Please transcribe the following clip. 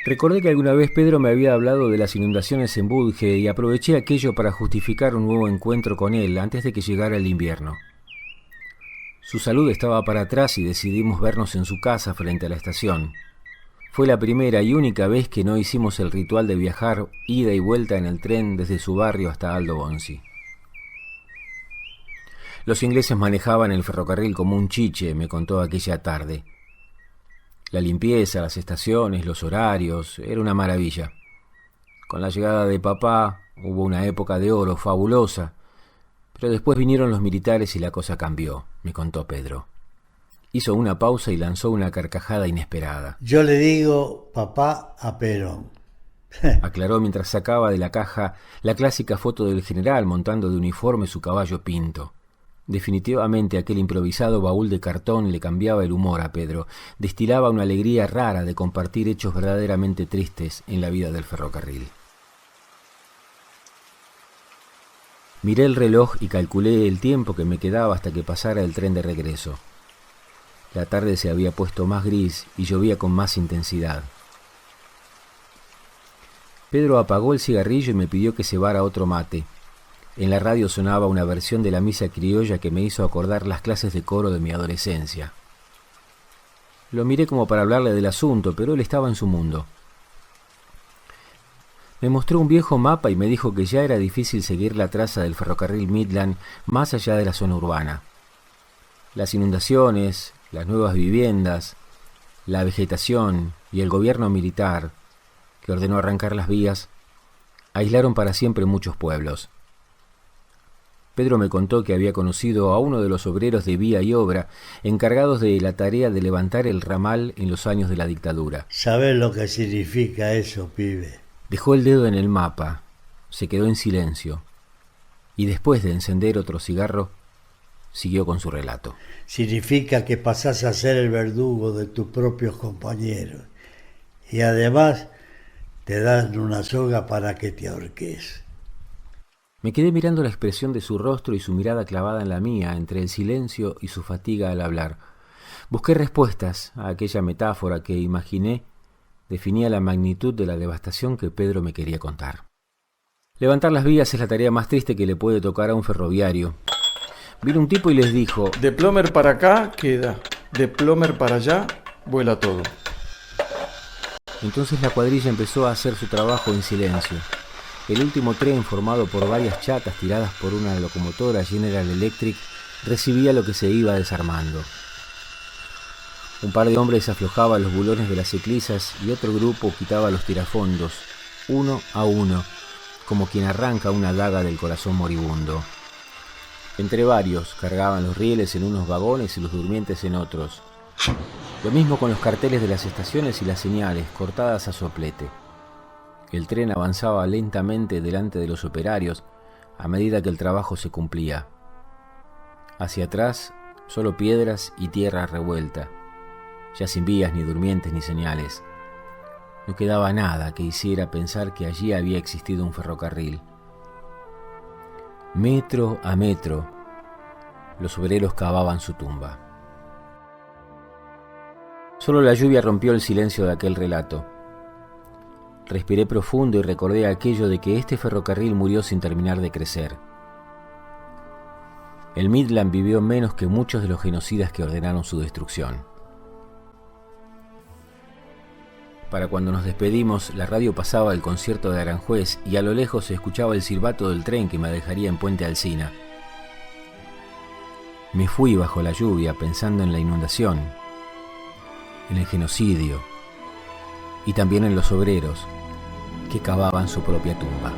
Recordé que alguna vez Pedro me había hablado de las inundaciones en Budge y aproveché aquello para justificar un nuevo encuentro con él antes de que llegara el invierno. Su salud estaba para atrás y decidimos vernos en su casa frente a la estación. Fue la primera y única vez que no hicimos el ritual de viajar ida y vuelta en el tren desde su barrio hasta Aldo Bonzi. Los ingleses manejaban el ferrocarril como un chiche, me contó aquella tarde. La limpieza, las estaciones, los horarios, era una maravilla. Con la llegada de papá hubo una época de oro fabulosa, pero después vinieron los militares y la cosa cambió, me contó Pedro. Hizo una pausa y lanzó una carcajada inesperada. Yo le digo papá a Perón. Aclaró mientras sacaba de la caja la clásica foto del general montando de uniforme su caballo pinto. Definitivamente aquel improvisado baúl de cartón le cambiaba el humor a Pedro, destilaba una alegría rara de compartir hechos verdaderamente tristes en la vida del ferrocarril. Miré el reloj y calculé el tiempo que me quedaba hasta que pasara el tren de regreso. La tarde se había puesto más gris y llovía con más intensidad. Pedro apagó el cigarrillo y me pidió que cebara otro mate. En la radio sonaba una versión de la misa criolla que me hizo acordar las clases de coro de mi adolescencia. Lo miré como para hablarle del asunto, pero él estaba en su mundo. Me mostró un viejo mapa y me dijo que ya era difícil seguir la traza del ferrocarril Midland más allá de la zona urbana. Las inundaciones, las nuevas viviendas, la vegetación y el gobierno militar, que ordenó arrancar las vías, aislaron para siempre muchos pueblos. Pedro me contó que había conocido a uno de los obreros de vía y obra encargados de la tarea de levantar el ramal en los años de la dictadura. ¿Sabes lo que significa eso, pibe? Dejó el dedo en el mapa, se quedó en silencio y después de encender otro cigarro, siguió con su relato. Significa que pasás a ser el verdugo de tus propios compañeros y además te dan una soga para que te ahorques. Me quedé mirando la expresión de su rostro y su mirada clavada en la mía, entre el silencio y su fatiga al hablar. Busqué respuestas a aquella metáfora que, imaginé, definía la magnitud de la devastación que Pedro me quería contar. Levantar las vías es la tarea más triste que le puede tocar a un ferroviario. Vino un tipo y les dijo: de Plomer para acá queda, de Plomer para allá vuela todo. Entonces la cuadrilla empezó a hacer su trabajo en silencio. El último tren, formado por varias chatas tiradas por una locomotora General Electric, recibía lo que se iba desarmando. Un par de hombres aflojaba los bulones de las eclisas y otro grupo quitaba los tirafondos, uno a uno, como quien arranca una daga del corazón moribundo. Entre varios cargaban los rieles en unos vagones y los durmientes en otros. Lo mismo con los carteles de las estaciones y las señales, cortadas a soplete. El tren avanzaba lentamente delante de los operarios a medida que el trabajo se cumplía. Hacia atrás, solo piedras y tierra revuelta, ya sin vías, ni durmientes, ni señales. No quedaba nada que hiciera pensar que allí había existido un ferrocarril. Metro a metro, los obreros cavaban su tumba. Solo la lluvia rompió el silencio de aquel relato. Respiré profundo y recordé aquello de que este ferrocarril murió sin terminar de crecer. El Midland vivió menos que muchos de los genocidas que ordenaron su destrucción. Para cuando nos despedimos, la radio pasaba el concierto de Aranjuez y a lo lejos se escuchaba el silbato del tren que me dejaría en Puente Alsina. Me fui bajo la lluvia pensando en la inundación, en el genocidio y también en los obreros que cavaban su propia tumba.